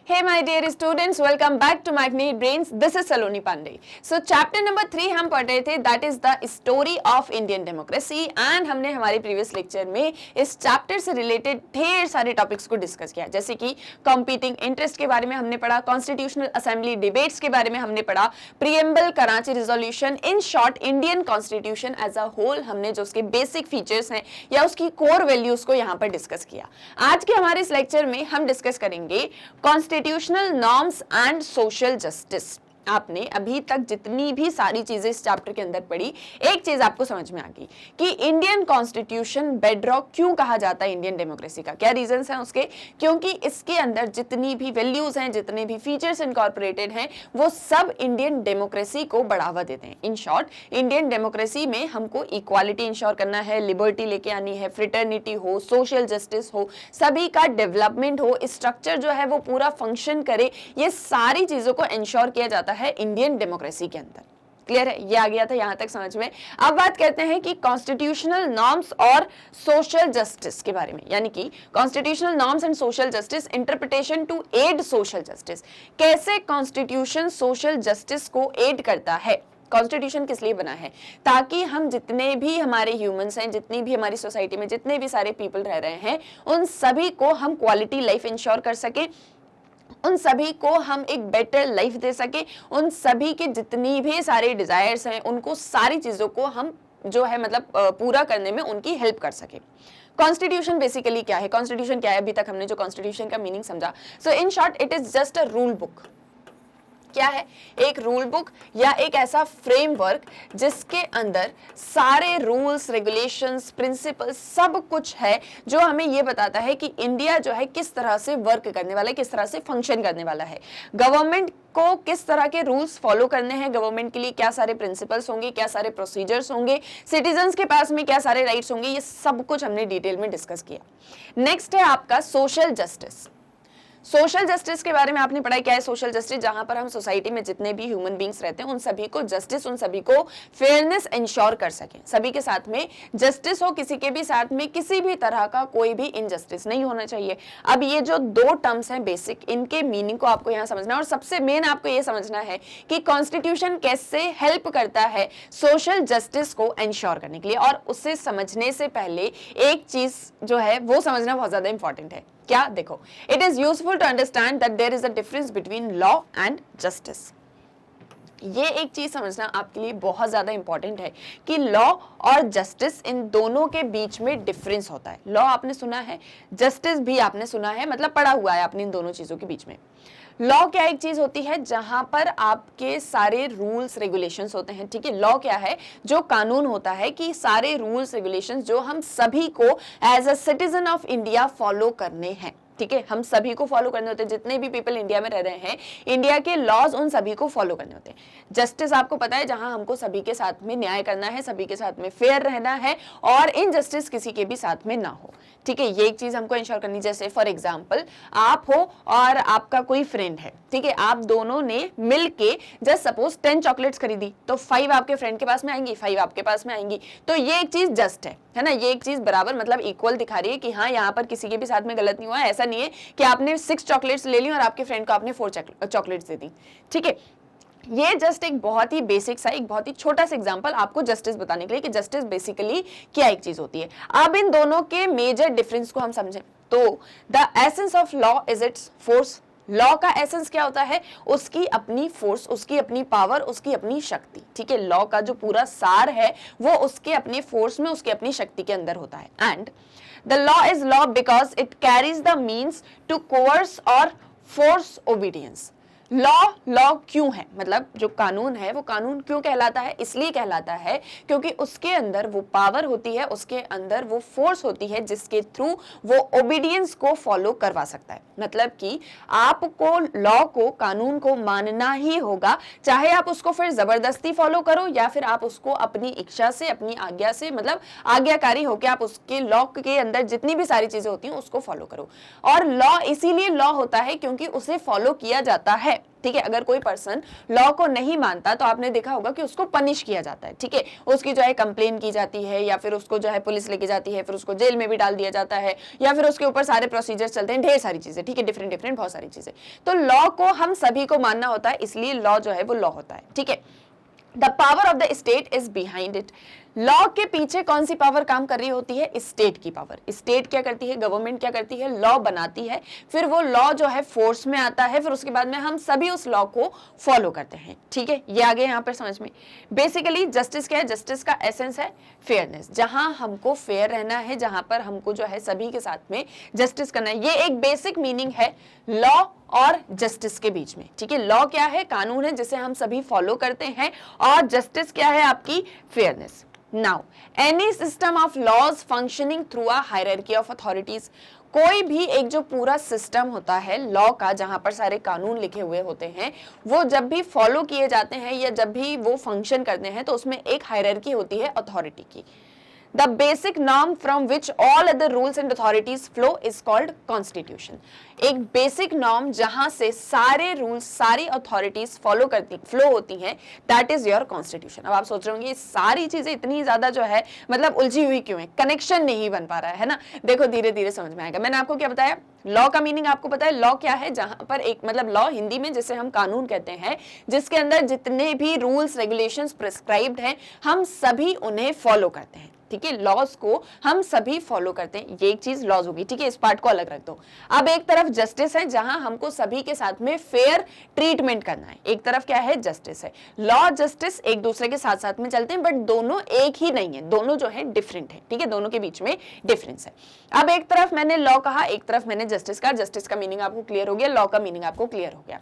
Hey my dear students, welcome back to Magnet Brains. This is Saloni Pandey. So chapter number 3 हम पढ़ रहे थे, that is the story of Indian democracy and हमने हमारे previous lecture में इस chapter से related ढेर सारे topics को discuss किया, जैसे कि competing interest के बारे में हमने पढ़ा, constitutional assembly debates के बारे में हमने पढ़ा, preamble, Karachi resolution, in short Indian constitution as a whole हमने जो उसके basic features हैं या उसकी core values को यहाँ पर discuss किया। आज के हमारे इस lecture में हम discuss करेंगे constitutional norms and social justice. आपने अभी तक जितनी भी सारी चीजें इस चैप्टर के अंदर पढ़ी, एक चीज आपको समझ में आ गई कि इंडियन कॉन्स्टिट्यूशन बेडरॉक क्यों कहा जाता है इंडियन डेमोक्रेसी का, क्या रीजंस हैं उसके, क्योंकि इसके अंदर जितनी भी वैल्यूज हैं, जितने भी फीचर्स इनकॉर्पोरेटेड हैं, वो सब इंडियन डेमोक्रेसी को बढ़ावा देते हैं। इन शॉर्ट, इंडियन डेमोक्रेसी में हमको इक्वालिटी इंश्योर करना है, लिबर्टी लेके आनी है, फ्रेटर्निटी हो, सोशल जस्टिस हो, सभी का डेवलपमेंट हो, स्ट्रक्चर जो है वो पूरा फंक्शन करे, ये सारी चीजों को इंश्योर किया जाता है इंडियन डेमोक्रेसी के अंदर। क्लियर है? ये आ गया था यहां तक समझ में। अब बात करते हैं कि कॉन्स्टिट्यूशनल नॉर्म्स और सोशल जस्टिस के बारे में, यानी कि constitutional norms and social justice interpretation to aid social justice. कैसे कॉन्स्टिट्यूशन सोशल जस्टिस को एड करता है। कॉन्स्टिट्यूशन किस लिए बना है? ताकि हम जितने भी हमारे ह्यूमंस हैं, जितनी भी हमारी सोसाइटी में जितने भी सारे पीपल रह रहे हैं, उन सभी को हम क्वालिटी लाइफ इंश्योर कर सके, उन सभी को हम एक बेटर लाइफ दे सके, उन सभी के जितनी भी सारे डिजायर्स हैं उनको सारी चीजों को हम जो है मतलब पूरा करने में उनकी हेल्प कर सके। कॉन्स्टिट्यूशन बेसिकली क्या है? कॉन्स्टिट्यूशन क्या है? अभी तक हमने जो कॉन्स्टिट्यूशन का मीनिंग समझा, so in short it is just a rule book. क्या है? एक रूल बुक या एक ऐसा फ्रेमवर्क जिसके अंदर सारे रूल्स, रेगुलेशंस, प्रिंसिपल्स सब कुछ है जो हमें ये बताता है कि इंडिया जो है किस तरह से वर्क करने वाला है, किस तरह से फंक्शन करने वाला है, गवर्नमेंट को किस तरह के रूल्स फॉलो करने हैं, गवर्नमेंट के लिए क्या सारे प्रिंसिपल्स होंगे, क्या सारे प्रोसीजर्स होंगे, सिटीजन्स के पास में क्या सारे राइट्स होंगे, ये सब कुछ हमने डिटेल में डिस्कस किया। नेक्स्ट है आपका सोशल जस्टिस। सोशल जस्टिस के बारे में आपने पढ़ा क्या है सोशल जस्टिस? जहां पर हम सोसाइटी में जितने भी ह्यूमन बींग्स रहते हैं उन सभी को जस्टिस, उन सभी को फेयरनेस इंश्योर कर सकें, सभी के साथ में जस्टिस हो, किसी के भी साथ में किसी भी तरह का कोई भी इनजस्टिस नहीं होना चाहिए। अब ये जो दो टर्म्स हैं बेसिक, इनके मीनिंग को आपको यहाँ समझना है और सबसे मेन आपको ये समझना है कि कॉन्स्टिट्यूशन कैसे हेल्प करता है सोशल जस्टिस को इंश्योर करने के लिए। और उसे समझने से पहले एक चीज जो है वो समझना बहुत ज्यादा इंपॉर्टेंट है। क्या? देखो, it is useful to understand that there is a difference between law and justice. ये एक चीज समझना आपके लिए बहुत ज्यादा इंपॉर्टेंट है कि लॉ और जस्टिस, इन दोनों के बीच में डिफरेंस होता है। लॉ आपने सुना है, जस्टिस भी आपने सुना है, मतलब पढ़ा हुआ है आपने इन दोनों चीजों के बीच में। लॉ क्या एक चीज होती है? जहां पर आपके सारे रूल्स रेगुलेशंस होते हैं। ठीक है, लॉ क्या है? जो कानून होता है कि सारे रूल्स रेगुलेशंस जो हम सभी को as a citizen of India follow करने हैं। ठीक है, हम सभी को फॉलो करने होते हैं, जितने भी पीपल इंडिया में रह रहे हैं, इंडिया के लॉज उन सभी को फॉलो करने होते हैं। जस्टिस आपको पता है, जहां हमको सभी के साथ में न्याय करना है, सभी के साथ में फेयर रहना है और इनजस्टिस किसी के भी साथ में ना हो। ठीक है, ये एक चीज हमको इंश्योर करनी। जैसे फॉर एग्जाम्पल, आप हो और आपका कोई फ्रेंड है, ठीक है, आप दोनों ने मिलके जस्ट सपोज 10 चॉकलेट्स खरीदी, तो 5 आपके फ्रेंड के पास में आएंगी, 5 आपके पास में आएंगी, तो ये एक चीज जस्ट है ना, ये एक चीज बराबर मतलब इक्वल दिखा रही है कि हाँ यहाँ पर किसी के भी साथ में गलत नहीं हुआ। ऐसा नहीं है कि आपने 6 चॉकलेट्स ले ली और आपके फ्रेंड को आपने 4 चॉकलेट्स दे दी। ठीक है, ये जस्ट एक बहुत ही बेसिक सा, एक बहुत ही छोटा सा एग्जांपल आपको जस्टिस बताने के लिए कि जस्टिस बेसिकली क्या एक चीज होती है। अब इन दोनों के मेजर डिफरेंस को हम समझें तो the essence of law is its force. Law का एसेंस क्या होता है? उसकी अपनी फोर्स, उसकी अपनी पावर, उसकी अपनी शक्ति। ठीक है, लॉ का जो पूरा सार है वो उसके अपने फोर्स में, उसकी अपनी शक्ति के अंदर होता है। And the law is law because it carries the means to coerce और फोर्स ओबीडियंस। लॉ क्यों है? मतलब जो कानून है वो कानून क्यों कहलाता है? इसलिए कहलाता है क्योंकि उसके अंदर वो पावर होती है, उसके अंदर वो फोर्स होती है जिसके थ्रू वो ओबीडियंस को फॉलो करवा सकता है। मतलब कि आपको लॉ को, कानून को मानना ही होगा, चाहे आप उसको फिर जबरदस्ती फॉलो करो या फिर आप उसको अपनी इच्छा से, अपनी आज्ञा से, मतलब आज्ञाकारी होकर आप उसके लॉ के अंदर जितनी भी सारी चीजें होती हैं उसको फॉलो करो। और लॉ इसीलिए लॉ होता है क्योंकि उसे फॉलो किया जाता है। ठीक है। अगर कोई पर्सन लॉ को नहीं मानता तो आपने देखा होगा कि उसको पनिश किया जाता है, ठीक है। उसकी जो है कंप्लेन की जाती है, या फिर उसको जो है पुलिस लेके जाती है, फिर उसको जेल में भी डाल दिया जाता है, या फिर उसके ऊपर सारे प्रोसीजर्स चलते हैं, ढेर सारी चीजें, ठीक है, डिफरेंट डिफरेंट बहुत सारी चीजें। तो लॉ को हम सभी को मानना होता है, इसलिए लॉ जो है वो लॉ होता है, ठीक है। The power of the state is behind it. Law के पीछे कौन सी पावर काम कर रही होती है? स्टेट की पावर। स्टेट क्या करती है? गवर्नमेंट क्या करती है? लॉ बनाती है, फिर वो लॉ जो है फोर्स में आता है, फिर उसके बाद में हम सभी उस लॉ को फॉलो करते हैं, ठीक है। ये आगे यहाँ पर समझ में। बेसिकली जस्टिस क्या है? जस्टिस का एसेंस है फेयरनेस, जहां हमको फेयर रहना है, जहां पर हमको जो है सभी के साथ में जस्टिस करना है। ये एक बेसिक मीनिंग है लॉ और जस्टिस के बीच में, ठीक है। लॉ क्या है? कानून है जिसे हम सभी फॉलो करते हैं, और जस्टिस क्या है? आपकी fairness. Now any system of laws functioning through a hierarchy of authorities. कोई भी एक जो पूरा सिस्टम होता है लॉ का, जहां पर सारे कानून लिखे हुए होते हैं, वो जब भी फॉलो किए जाते हैं या जब भी वो फंक्शन करते हैं तो उसमें एक हायरार्की होती है अथॉरिटी की। The basic norm from which all other rules and authorities flow is called constitution. एक बेसिक नॉर्म जहां से सारे रूल्स, सारी अथॉरिटीज फ्लो होती हैं, दैट इज योर कॉन्स्टिट्यूशन। अब आप सोच रहे होंगे ये सारी चीजें इतनी ज्यादा जो है मतलब उलझी हुई क्यों है, कनेक्शन नहीं बन पा रहा है ना। देखो धीरे धीरे समझ में आएगा। मैंने आपको क्या बताया? लॉ का मीनिंग आपको पता है। लॉ क्या है? जहां पर एक मतलब लॉ हिंदी में जिसे हम कानून कहते हैं, जिसके अंदर जितने भी रूल्स रेगुलेशंस प्रिस्क्राइब्ड हैं हम सभी उन्हें फॉलो करते हैं, ठीक है। लॉज को हम सभी फॉलो करते हैं, ये एक चीज लॉज होगी, ठीक है। इस पार्ट को अलग रख दो। अब एक तरफ जस्टिस है जहां हमको सभी के साथ में फेयर ट्रीटमेंट करना है, एक तरफ क्या है? जस्टिस है। लॉ जस्टिस एक दूसरे के साथ साथ में चलते हैं, बट दोनों एक ही नहीं है, दोनों जो है डिफरेंट है, ठीक है। दोनों के बीच में डिफरेंस है। अब एक तरफ मैंने लॉ कहा, एक तरफ मैंने जस्टिस कहा। जस्टिस का मीनिंग आपको क्लियर हो गया, लॉ का मीनिंग आपको क्लियर हो गया।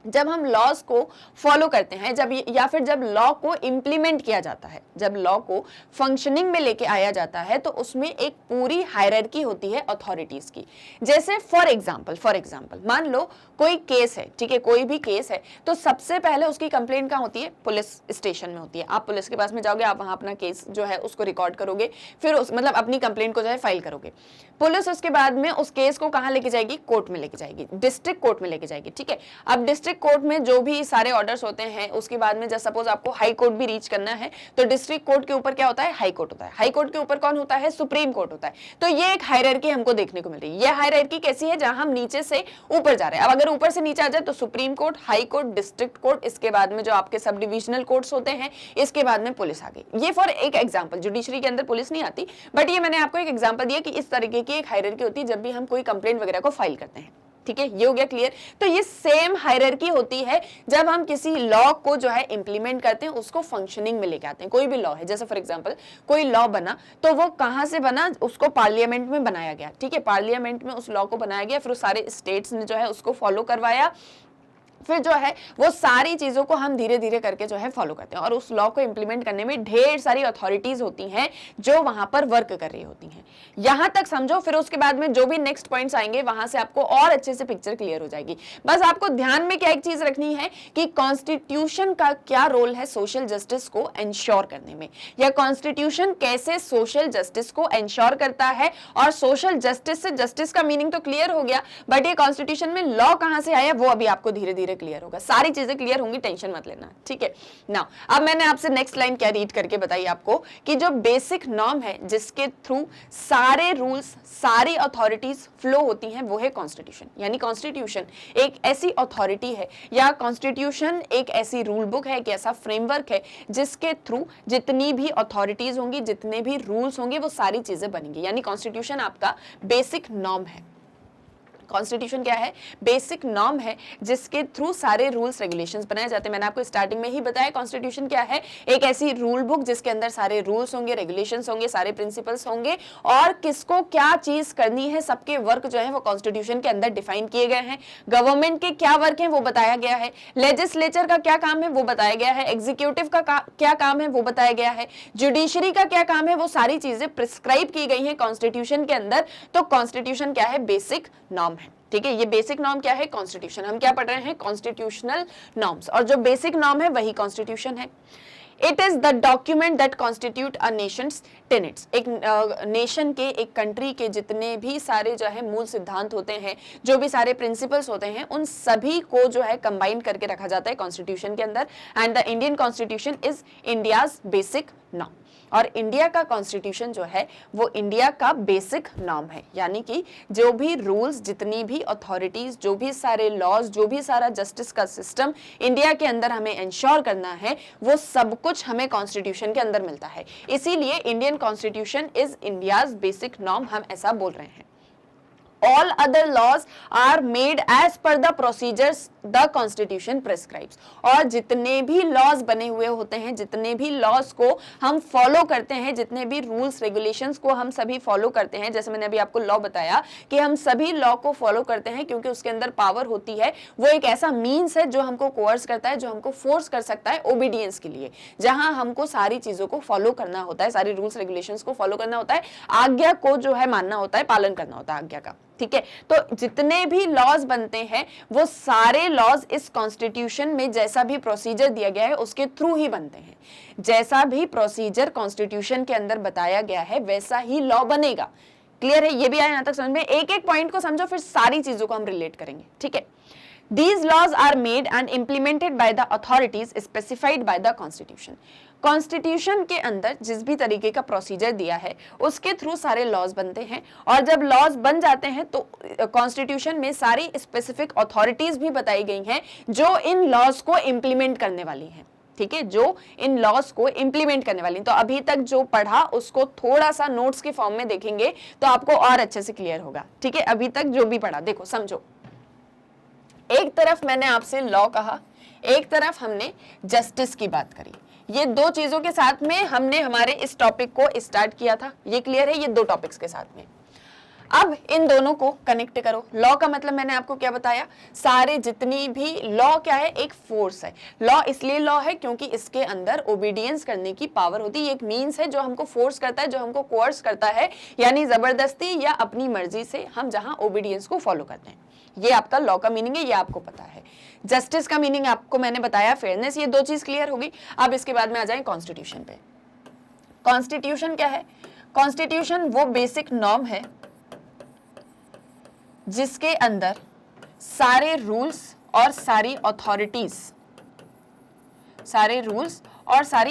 जब हम लॉज को फॉलो करते हैं, जब या फिर जब लॉ को इंप्लीमेंट किया जाता है, जब लॉ को फंक्शनिंग में लेके आया जाता है, तो उसमें एक पूरी हायरार्की होती है अथॉरिटीज की। जैसे फॉर एग्जांपल मान लो कोई केस है, ठीक है, कोई भी केस है, तो सबसे पहले उसकी कंप्लेंट कहाँ होती है? पुलिस स्टेशन में होती है। आप पुलिस के पास में जाओगे, आप वहां अपना केस जो है उसको रिकॉर्ड करोगे, फिर उस मतलब अपनी कंप्लेंट को जो है फाइल करोगे। पुलिस उसके बाद में उस केस को कहाँ लेके जाएगी? कोर्ट में लेके जाएगी, डिस्ट्रिक्ट कोर्ट में लेके जाएगी, ठीक है। अब डिस्ट्रिक्ट कोर्ट में जो भी सारे ऑर्डर्स होते हैं, उसके बाद में जब सपोज आपको हाई कोर्ट भी रीच करना है, तो डिस्ट्रिक्ट कोर्ट के ऊपर क्या होता है? हाई कोर्ट होता है। हाई कोर्ट के ऊपर कौन होता है? सुप्रीम कोर्ट होता है। तो ये एक हायरार्की हमको देखने को मिल रही है। ये हायरार्की कैसी है? जहां हम नीचे से ऊपर जा रहे हैं। अब अगर ऊपर से नीचे आ जाए तो supreme court, high court, district court, इसके बाद में जो आपके सब डिविजनल कोर्ट्स होते हैं, इसके बाद में पुलिस आ गई। ये फॉर एक एग्जांपल, जुडिशरी के अंदर पुलिस नहीं आती, बट ये मैंने आपको एक एग्जांपल दिया कि इस तरीके की एक हायरार्की होती है जब भी हम कोई कंप्लेंट वगैरह को फाइल करते हैं, ठीक है। ये हो गया क्लियर। तो ये सेम हायरार्की होती है जब हम किसी लॉ को जो है इंप्लीमेंट करते हैं, उसको फंक्शनिंग में लेके आते हैं। कोई भी लॉ है, जैसे फॉर एग्जांपल कोई लॉ बना, तो वो कहां से बना? उसको पार्लियामेंट में बनाया गया, ठीक है। पार्लियामेंट में उस लॉ को बनाया गया, फिर सारे स्टेट्स ने जो है उसको फॉलो करवाया, फिर जो है वो सारी चीजों को हम धीरे धीरे करके जो है फॉलो करते हैं। और उस लॉ को इंप्लीमेंट करने में ढेर सारी अथॉरिटीज होती हैं जो वहां पर वर्क कर रही होती हैं। यहां तक समझो, फिर उसके बाद में जो भी नेक्स्ट पॉइंट्स आएंगे वहां से आपको और अच्छे से पिक्चर क्लियर हो जाएगी। बस आपको ध्यान में क्या एक चीज रखनी है कि कॉन्स्टिट्यूशन का क्या रोल है सोशल जस्टिस को एंश्योर करने में, या कॉन्स्टिट्यूशन कैसे सोशल जस्टिस को एंश्योर करता है। और सोशल जस्टिस से जस्टिस का मीनिंग तो क्लियर हो गया, बट ये कॉन्स्टिट्यूशन में लॉ कहां से आया वो अभी आपको धीरे धीरे क्लियर होगा। सारी चीजें क्लियर होंगी, टेंशन मत लेना, ठीक है ना। अब मैंने आपसे नेक्स्ट लाइन क्या रीड करके बताई आपको कि जो बेसिक नॉर्म है जिसके थ्रू सारे रूल्स, सारी अथॉरिटीज फ्लो होती हैं, वो है कॉन्स्टिट्यूशन। यानी कॉन्स्टिट्यूशन एक ऐसी अथॉरिटी है, या कॉन्स्टिट्यूशन एक ऐसी रूल बुक है, एक ऐसा फ्रेमवर्क है जिसके थ्रू जितनी भी अथॉरिटीज होंगी, जितने भी रूल्स होंगे, वो सारी चीजें बनेंगी। यानी कॉन्स्टिट्यूशन आपका बेसिक नॉर्म है। कॉन्स्टिट्यूशन क्या है? बेसिक नॉर्म है जिसके थ्रू सारे रूल्स रेगुलेशंस बनाए जाते हैं। मैंने आपको स्टार्टिंग में ही बताया कॉन्स्टिट्यूशन क्या है, एक ऐसी रूल बुक जिसके अंदर सारे रूल्स होंगे, रेगुलेशंस होंगे, सारे प्रिंसिपल्स होंगे, और किसको क्या चीज करनी है, सबके वर्क जो है वो कॉन्स्टिट्यूशन के अंदर डिफाइन किए गए हैं। गवर्नमेंट के क्या वर्क है वो बताया गया है, लेजिस्लेचर का क्या काम है वो बताया गया है, एग्जीक्यूटिव का क्या काम है वो बताया गया है, जुडिशरी का क्या काम है, वो सारी चीजें प्रिस्क्राइब की गई हैं कॉन्स्टिट्यूशन के अंदर। तो कॉन्स्टिट्यूशन क्या है? बेसिक नॉर्म है, ठीक है। ये बेसिक नॉर्म क्या है? कॉन्स्टिट्यूशन। हम क्या पढ़ रहे हैं? कॉन्स्टिट्यूशनल नॉर्म्स, और जो बेसिक नॉर्म है वही कॉन्स्टिट्यूशन है। It is the document that constitute a Nations tenets. एक नेशन के, एक कंट्री के जितने भी सारे जो है मूल सिद्धांत होते हैं, जो भी सारे प्रिंसिपल्स होते हैं, उन सभी को जो है कंबाइन करके रखा जाता है कॉन्स्टिट्यूशन के अंदर। And the Indian constitution is India's basic norm. और इंडिया का कॉन्स्टिट्यूशन जो है वो इंडिया का बेसिक नॉर्म है, यानी कि जो भी रूल्स, जितनी भी अथॉरिटीज, जो भी सारे लॉज, जो भी सारा जस्टिस का सिस्टम इंडिया के अंदर हमें इंश्योर करना है, वो सब कुछ हमें कॉन्स्टिट्यूशन के अंदर मिलता है। इसीलिए Indian constitution is India's basic norm, हम ऐसा बोल रहे हैं। All other laws are made as per the procedures the constitution prescribes। और जितने भी laws बने हुए होते हैं, जितने भी laws को हम follow करते हैं, जितने भी rules regulations को हम सभी follow करते हैं, जैसे मैंने अभी आपको law बताया कि हम सभी law को follow करते हैं क्योंकि उसके अंदर power होती है, वो एक ऐसा means है जो हमको coerce करता है, जो हमको force कर सकता है obedience के लिए, जहां हमको सारी चीजों को follow करना होता है, सारी rules regulations को follow करना होता है, आज्ञा को जो है मानना होता है, पालन करना होता है आज्ञा का। ठीक है, तो जितने भी लॉज बनते हैं वो सारे लॉज इस कॉन्स्टिट्यूशन में जैसा भी प्रोसीजर दिया गया है उसके थ्रू ही बनते हैं। जैसा भी प्रोसीजर कॉन्स्टिट्यूशन के अंदर बताया गया है वैसा ही लॉ बनेगा। क्लियर है? ये भी आया यहां तक समझ में? एक एक पॉइंट को समझो, फिर सारी चीजों को हम रिलेट करेंगे। ठीक है, These laws are made and implemented by the authorities specified by the Constitution। Constitution के अंदर जिस भी तरीके का प्रोसीजर दिया है उसके थ्रू सारे लॉज बनते हैं, और जब लॉज बन जाते हैं तो कॉन्स्टिट्यूशन में सारी स्पेसिफिक अथॉरिटीज भी बताई गई हैं जो इन लॉज को इम्प्लीमेंट करने वाली हैं। ठीक है, जो इन लॉज को इम्प्लीमेंट करने वाली। तो अभी तक जो पढ़ा उसको थोड़ा सा नोट्स के फॉर्म में देखेंगे तो आपको और अच्छे से क्लियर होगा। ठीक है, अभी तक जो भी पढ़ा देखो, समझो। एक तरफ मैंने आपसे लॉ कहा, एक तरफ हमने जस्टिस की बात करी। ये दो चीजों के साथ में हमने हमारे इस टॉपिक को स्टार्ट किया था। ये क्लियर है? ये दो टॉपिक्स के साथ में अब इन दोनों को कनेक्ट करो। लॉ का मतलब मैंने आपको क्या बताया, सारे जितनी भी लॉ क्या है, एक फोर्स है। लॉ इसलिए लॉ है क्योंकि इसके अंदर ओबीडियंस करने की पावर होती है। एक मीन्स है जो हमको फोर्स करता है, जो हमको कोर्स करता है, यानी जबरदस्ती या अपनी मर्जी से हम जहां ओबीडियंस को फॉलो करते हैं। ये आपका लॉ का मीनिंग है, ये आपको पता है। जस्टिस का मीनिंग आपको मैंने बताया, फेयरनेस। ये दो चीज क्लियर होगी। अब इसके बाद में आ जाए कॉन्स्टिट्यूशन पे। कॉन्स्टिट्यूशन क्या है? कॉन्स्टिट्यूशन वो बेसिक नॉर्म है जिसके अंदर सारे रूल्स और सारी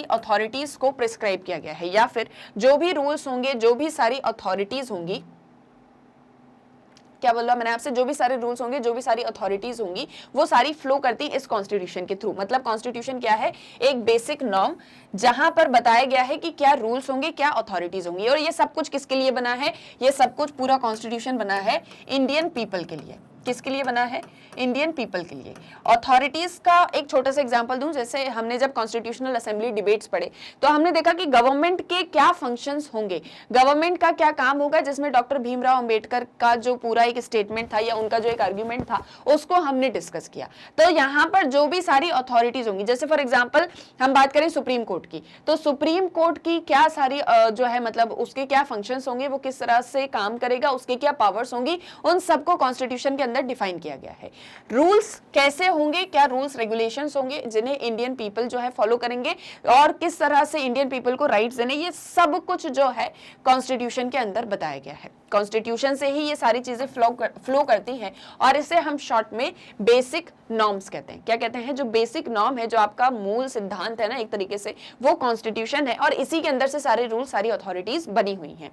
अथॉरिटीज को प्रिस्क्राइब किया गया है, या फिर जो भी रूल्स होंगे, जो भी सारी अथॉरिटीज होंगी, क्या बोल रहा मैंने आपसे, जो भी सारे रूल्स होंगे, जो भी सारी अथॉरिटीज होंगी, वो सारी फ्लो करती है इस कॉन्स्टिट्यूशन के थ्रू। मतलब कॉन्स्टिट्यूशन क्या है? एक बेसिक नॉर्म जहां पर बताया गया है कि क्या रूल्स होंगे, क्या अथॉरिटीज होंगी। और ये सब कुछ किसके लिए बना है? ये सब कुछ पूरा कॉन्स्टिट्यूशन बना है इंडियन पीपल के लिए। किसके लिए बना है? इंडियन पीपल के लिए। अथॉरिटीज का एक छोटा सा एग्जांपल दूं, जैसे हमने जब कॉन्स्टिट्यूशनल असेंबली डिबेट्स पढ़े तो हमने देखा कि गवर्नमेंट के क्या फंक्शंस होंगे, गवर्नमेंट का क्या काम होगा, जिसमें डॉक्टर भीमराव अंबेडकर का जो पूरा एक स्टेटमेंट था या उनका जो एक आर्ग्यूमेंट था उसको हमने डिस्कस किया। तो यहाँ पर जो भी सारी अथॉरिटीज होंगी, जैसे फॉर एग्जाम्पल हम बात करें सुप्रीम कोर्ट की, तो सुप्रीम कोर्ट की क्या सारी जो है मतलब उसके क्या फंक्शंस होंगे, वो किस तरह से काम करेगा, उसके क्या पावर्स होंगी, उन सबको कॉन्स्टिट्यूशन के अंदर डिफाइन किया गया है। रूल्स कैसे होंगे, क्या रूल्स रेगुलेशंस होंगे जिन्हें इंडियन पीपल जो है फॉलो करेंगे, और किस तरह से इंडियन पीपल को राइट्स देने, ये सब कुछ जो है कॉन्स्टिट्यूशन के अंदर बताया गया है। कॉन्स्टिट्यूशन से ही ये सारी चीजें फ्लो करती हैं, और इसे हम शॉर्ट में बेसिक नॉर्म्स कहते हैं। क्या कहते हैं? जो बेसिक नॉर्म है, जो आपका मूल सिद्धांत है ना एक तरीके से, वो कॉन्स्टिट्यूशन है, और इसी के अंदर से सारे रूल, सारी अथॉरिटीज बनी हुई हैं।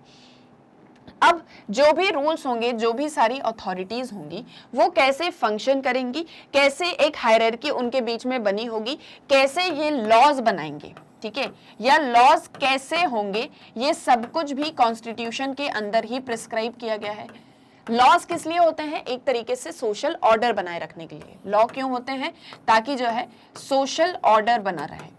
अब जो भी रूल्स होंगे, जो भी सारी अथॉरिटीज होंगी, वो कैसे फंक्शन करेंगी, कैसे एक हायरार्की उनके बीच में बनी होगी, कैसे ये लॉज बनाएंगे, ठीक है, या लॉज कैसे होंगे, ये सब कुछ भी कॉन्स्टिट्यूशन के अंदर ही प्रिस्क्राइब किया गया है। लॉज किस लिए होते हैं? एक तरीके से सोशल ऑर्डर बनाए रखने के लिए लॉ क्यों होते हैं? ताकि जो है सोशल ऑर्डर बना रहे।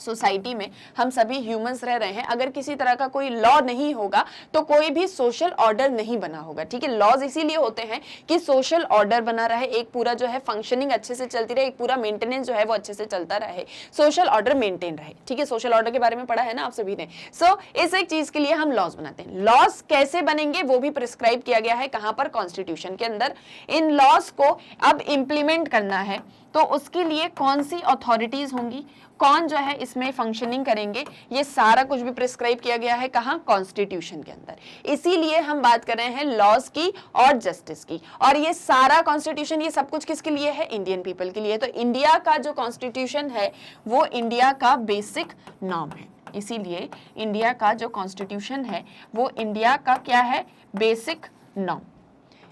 सोसाइटी में हम सभी ह्यूमंस रह रहे हैं, अगर किसी तरह का कोई लॉ नहीं होगा तो कोई भी सोशल ऑर्डर नहीं बना होगा। ठीक है, लॉज इसीलिए होते हैं कि सोशल ऑर्डर बना रहे, एक पूरा जो है फंक्शनिंग अच्छे से चलती रहे, एक पूरा मेंटेनेंस जो है वो अच्छे से चलता रहे, सोशल ऑर्डर मेंटेन रहे। ठीक है, सोशल ऑर्डर के बारे में पढ़ा है ना आप सभी ने। सो इस एक चीज के लिए हम लॉज बनाते हैं। लॉज कैसे बनेंगे वो भी प्रिस्क्राइब किया गया है, कहां पर? कॉन्स्टिट्यूशन के अंदर। इन लॉज को अब इंप्लीमेंट करना है तो उसके लिए कौन सी अथॉरिटीज होंगी, कौन जो है इसमें फंक्शनिंग करेंगे, ये सारा कुछ भी प्रिस्क्राइब किया गया है कहाँ, कॉन्स्टिट्यूशन के अंदर। इसीलिए हम बात कर रहे हैं लॉज की और जस्टिस की, और ये सारा कॉन्स्टिट्यूशन, ये सब कुछ किसके लिए है, इंडियन पीपल के लिए। तो इंडिया का जो कॉन्स्टिट्यूशन है वो इंडिया का बेसिक नॉर्म है, इसीलिए इंडिया का जो कॉन्स्टिट्यूशन है वो इंडिया का क्या है, बेसिक नॉर्म।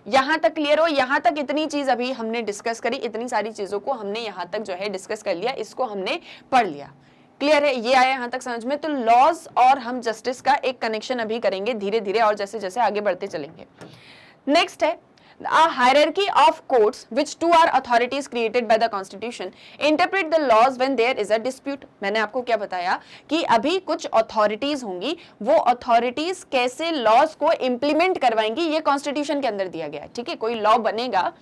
यहां तक क्लियर हो, यहां तक इतनी चीज अभी हमने डिस्कस करी, इतनी सारी चीजों को हमने यहां तक जो है डिस्कस कर लिया, इसको हमने पढ़ लिया। क्लियर है, ये आया यहां तक समझ में। तो लॉज और हम जस्टिस का एक कनेक्शन अभी करेंगे धीरे धीरे और जैसे जैसे आगे बढ़ते चलेंगे। नेक्स्ट है a hierarchy of courts which two are authorities created by the constitution interpret the laws when there is a dispute। मैंने आपको क्या बताया कि अभी कुछ अथॉरिटीज होंगी, वो अथॉरिटीज कैसे लॉज को इंप्लीमेंट करवाएंगी, ये कॉन्स्टिट्यूशन के अंदर दिया गया है। ठीक है, कोई लॉ बनेगा,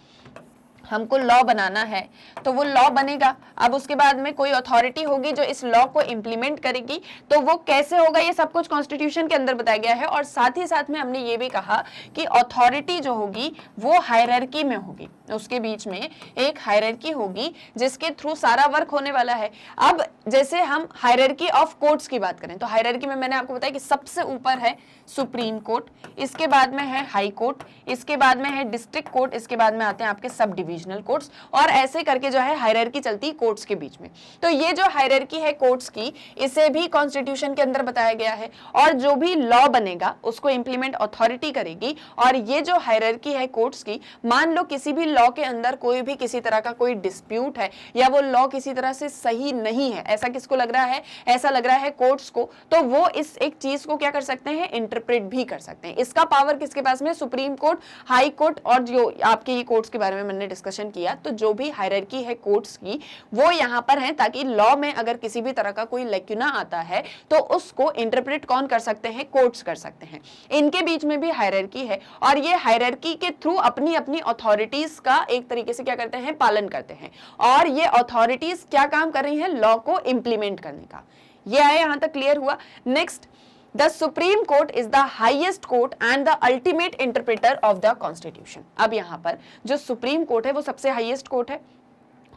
हमको लॉ बनाना है तो वो लॉ बनेगा, अब उसके बाद में कोई अथॉरिटी होगी जो इस लॉ को इंप्लीमेंट करेगी, तो वो कैसे होगा ये सब कुछ कॉन्स्टिट्यूशन के अंदर बताया गया है। और साथ ही साथ में हमने ये भी कहा कि अथॉरिटी जो होगी वो हायरार्की में होगी, उसके बीच में एक हायरार्की होगी जिसके थ्रू सारा वर्क होने वाला है। अब जैसे हम हायरार्की ऑफ कोर्ट्स की बात करें तो हायरार्की में मैंने आपको बताया कि सबसे ऊपर है सुप्रीम कोर्ट, इसके बाद में है हाई कोर्ट, इसके बाद में है डिस्ट्रिक्ट कोर्ट, इसके बाद में आते हैं आपके सब डिविजनल कोर्ट्स, और ऐसे करके जो है हायरार्की चलती है कोर्ट्स के बीच में। तो ये जो हायरार्की है कोर्ट्स की, इसे भी कॉन्स्टिट्यूशन के अंदर बताया गया है, और जो भी लॉ बनेगा उसको इंप्लीमेंट अथॉरिटी करेगी। और ये जो हायरार्की है कोर्ट्स की, मान लो किसी भी लॉ के अंदर कोई भी किसी तरह का कोई डिस्प्यूट है या वो लॉ किसी तरह से सही नहीं है, ऐसा किसको लग रहा है, ऐसा लग रहा है कोर्ट्स को, तो वो इस एक चीज को क्या कर सकते हैं, इंटरप्रेट भी कर सकते हैं। इसका पावर किसके पास में, सुप्रीम कोर्ट, हाई कोर्ट, और जो आपके ये कोर्ट्स के बारे में मैंने डिस्कशन किया, तो जो भी हायरार्की है कोर्ट्स की वो यहाँ पर है, ताकि लॉ में अगर किसी भी तरह का कोई लैक्यूना आता है तो उसको इंटरप्रेट कौन कर सकते हैं, कोर्ट्स कर सकते हैं। इनके बीच में भी हायरार्की है, और ये हायरार्की के थ्रू अपनी अपनी अथॉरिटीज का एक तरीके से क्या करते हैं, पालन करते हैं, और ये अथॉरिटीज क्या काम कर रही हैं, लॉ को इंप्लीमेंट करने का। ये आया, यहां तक क्लियर हुआ। Next, The Supreme Court is the highest court and the ultimate interpreter of the Constitution। अब यहाँ पर जो सुप्रीम कोर्ट है वो सबसे हाईएस्ट कोर्ट है,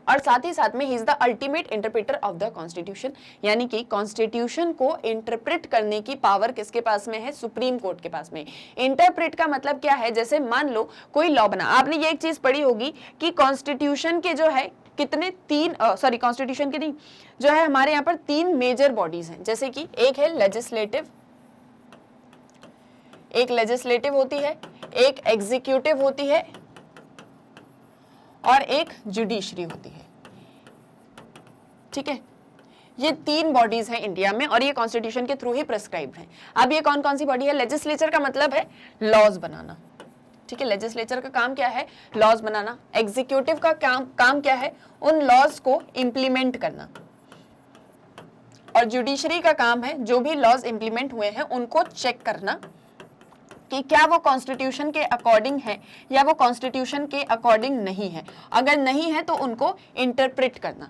और साथ ही साथ में he is the ultimate interpreter of the constitution, यानी कि कॉन्स्टिट्यूशन को इंटरप्रेट करने की पावर किसके पास में है, सुप्रीम कोर्ट के पास में। इंटरप्रेट का मतलब क्या है, जैसे मान लो कोई लॉ बना, आपने ये एक चीज पढ़ी होगी कि कॉन्स्टिट्यूशन के जो है कितने कॉन्स्टिट्यूशन के नहीं, जो है हमारे यहाँ पर 3 मेजर बॉडीज हैं, जैसे कि एक है लेजिस्लेटिव, एक लेजिस्लेटिव होती है, एक एग्जीक्यूटिव होती है, और एक जुडिशरी होती है। ठीक है, ये 3 बॉडीज हैं इंडिया में, और ये कॉन्स्टिट्यूशन के थ्रू ही प्रिस्क्राइब्ड हैं। अब ये कौन कौन सी बॉडी है, लेजिस्लेचर का मतलब है लॉज बनाना। ठीक है, लेजिस्लेचर का काम क्या है, लॉज बनाना। एग्जीक्यूटिव का काम क्या है, उन लॉज को इंप्लीमेंट करना। और जुडिशरी का काम है जो भी लॉज इंप्लीमेंट हुए हैं उनको चेक करना कि क्या वो कॉन्स्टिट्यूशन के अकॉर्डिंग है या वो कॉन्स्टिट्यूशन के अकॉर्डिंग नहीं है। अगर नहीं है तो उनको इंटरप्रेट करना।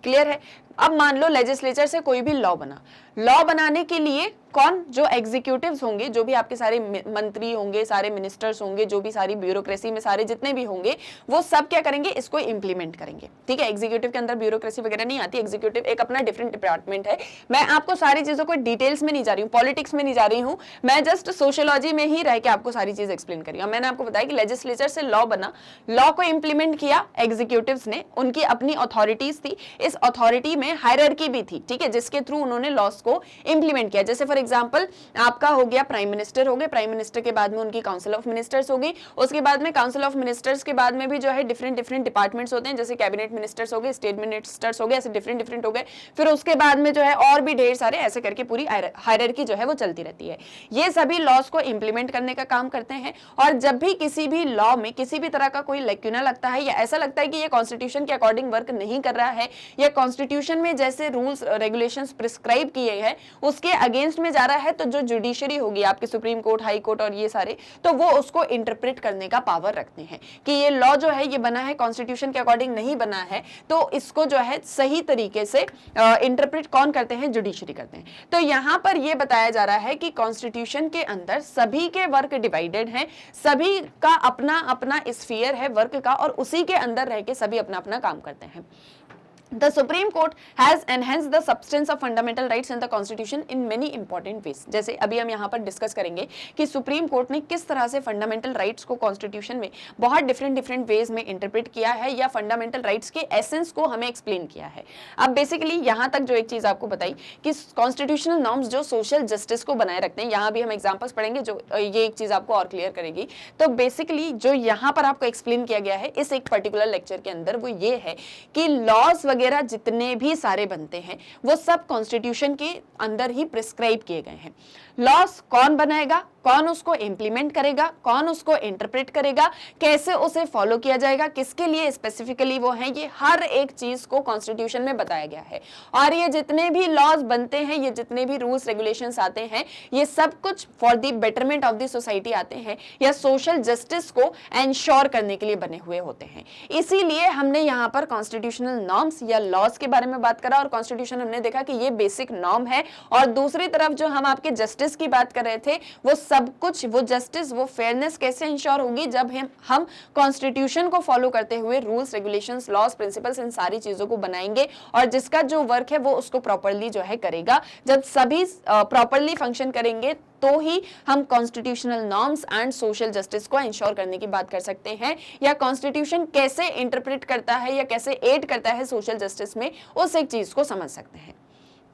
क्लियर है। अब मान लो लेजिस्लेचर से कोई भी लॉ बना, लॉ बनाने के लिए कौन, जो एग्जीक्यूटिव्स होंगे, जो भी आपके सारे मंत्री होंगे, सारे मिनिस्टर्स होंगे, जो भी सारी ब्यूरोक्रेसी में सारे जितने भी होंगे, वो सब क्या करेंगे, इसको इंप्लीमेंट करेंगे। ठीक है, एग्जीक्यूटिव के अंदर ब्यूरोक्रेसी वगैरह नहीं आती, एग्जीक्यूटिव एक अपना डिफरेंट डिपार्टमेंट है। मैं आपको सारी चीजों को डिटेल्स में नहीं जा रही हूँ, पॉलिटिक्स में नहीं जा रही हूँ, मैं जस्ट सोशियोलॉजी में ही रह के आपको सारी चीज एक्सप्लेन करी हूँ। मैंने आपको बताया कि लेजिस्लेचर से लॉ बना, लॉ को इंप्लीमेंट किया एग्जीक्यूटिव्स ने, उनकी अपनी अथॉरिटीज थी, इस अथॉरिटी में हायरार्की भी थी। ठीक है, जिसके थ्रू उन्होंने लॉस को इंप्लीमेंट किया। जैसे फॉर एग्जांपल आपका हो गया प्राइम मिनिस्टर हो गए, प्राइम मिनिस्टर के बाद में उनकी काउंसिल ऑफ मिनिस्टर्स होगी, उसके बाद में काउंसिल ऑफ मिनिस्टर्स के बाद में भी जो है डिफरेंट डिपार्टमेंट्स होते हैं, जैसे कैबिनेट मिनिस्टर्स हो गए, स्टेट मिनिस्टर्स हो गए, ऐसे डिफरेंट हो गए। फिर उसके बाद में जो है और भी ढेर सारे, ऐसे करके पूरी हायरार्की जो है वो चलती रहती है। ये सभी लॉस को इंप्लीमेंट करने का काम करते हैं। और जब भी किसी भी लॉ में किसी भी तरह का कोई लैक्यूना लगता है या ऐसा लगता है कि ये कॉन्स्टिट्यूशन के अकॉर्डिंग वर्क नहीं कर रहा है, या कॉन्स्टिट्यूशन में जैसे रूल्स रेगुलेशंस प्रिस्क्राइब किए हैं उसके अगेंस्ट में जा रहा है, तो जो जुडिशरी होगी आपकी सुप्रीम कोर्ट, हाई कोर्ट और ये सारे, तो वो उसको इंटरप्रेट करने का पावर रखते हैं कि ये लॉ जो है ये बना है कॉन्स्टिट्यूशन के अकॉर्डिंग नहीं बना है, तो इसको जो है सही तरीके से इंटरप्रेट कौन करते हैं, जुडिशरी करते हैं। तो यहां पर ये बताया जा रहा है कि कॉन्स्टिट्यूशन के अंदर सभी के वर्क डिवाइडेड हैं, सभी का अपना अपना स्फीयर है वर्क का, और उसी के अंदर रह के सभी अपना अपना काम करते हैं। The Supreme Court has enhanced the substance of fundamental rights in the Constitution in many important ways. जैसे अभी हम यहाँ पर डिस्कस करेंगे कि सुप्रीम कोर्ट ने किस तरह से फंडामेंटल राइट्स को कॉन्स्टिट्यूशन में बहुत डिफरेंट वेज में इंटरप्रेट किया है या फंडामेंटल राइट्स के एसेंस को हमें एक्सप्लेन किया है। अब बेसिकली यहाँ तक जो एक चीज आपको बताई कि कॉन्स्टिट्यूशनल नॉर्म्स जो सोशल जस्टिस को बनाए रखते हैं, यहाँ भी हम एग्जाम्पल्स पढ़ेंगे जो ये एक चीज आपको और क्लियर करेगी। तो बेसिकली जो यहाँ पर आपको एक्सप्लेन किया गया है इस एक पर्टिकुलर लेक्चर के अंदर वो ये है कि लॉज वगैरह जितने भी सारे बनते हैं वो सब कॉन्स्टिट्यूशन के अंदर ही प्रिस्क्राइब किए गए हैं। लॉस कौन बनाएगा, कौन उसको इंप्लीमेंट करेगा, कौन उसको इंटरप्रेट करेगा, कैसे उसे फॉलो किया जाएगा, किसके लिए स्पेसिफिकली वो है, ये हर एक चीज को कॉन्स्टिट्यूशन में बताया गया है। और ये जितने भी लॉज बनते हैं, ये जितने भी रूल्स रेगुलेशंस आते हैं, ये सब कुछ for the betterment of the society आते हैं या सोशल जस्टिस को एंश्योर करने के लिए बने हुए होते हैं। इसीलिए हमने यहाँ पर कॉन्स्टिट्यूशनल नॉर्म्स या लॉज के बारे में बात करा और कॉन्स्टिट्यूशन हमने देखा कि ये बेसिक नॉर्म है। और दूसरी तरफ जो हम आपके जस्टिस की बात कर रहे थे वो सब कुछ, वो जस्टिस, वो फेयरनेस कैसे इंश्योर होगी जब हम कॉन्स्टिट्यूशन को फॉलो करते हुए रूल्स रेगुलेशंस लॉज प्रिंसिपल्स इन सारी चीजों को बनाएंगे और जिसका जो वर्क है वो उसको प्रॉपर्ली जो है करेगा। जब सभी प्रॉपर्ली फंक्शन करेंगे तो ही हम constitutional norms and social justice को इंश्योर करने की बात कर सकते हैं या कॉन्स्टिट्यूशन कैसे इंटरप्रेट करता है या कैसे एड करता है सोशल जस्टिस में, उस एक चीज को समझ सकते हैं।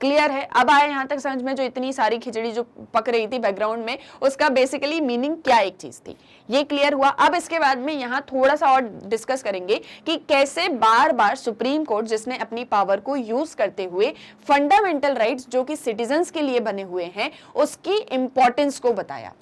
क्लियर है? अब आए यहां तक समझ में जो इतनी सारी खिचड़ी जो पक रही थी बैकग्राउंड में, उसका बेसिकली मीनिंग क्या एक चीज थी, ये क्लियर हुआ। अब इसके बाद में यहां थोड़ा सा और डिस्कस करेंगे कि कैसे बार बार सुप्रीम कोर्ट, जिसने अपनी पावर को यूज करते हुए फंडामेंटल राइट्स जो कि सिटीजन्स के लिए बने हुए हैं उसकी इंपॉर्टेंस को बताया।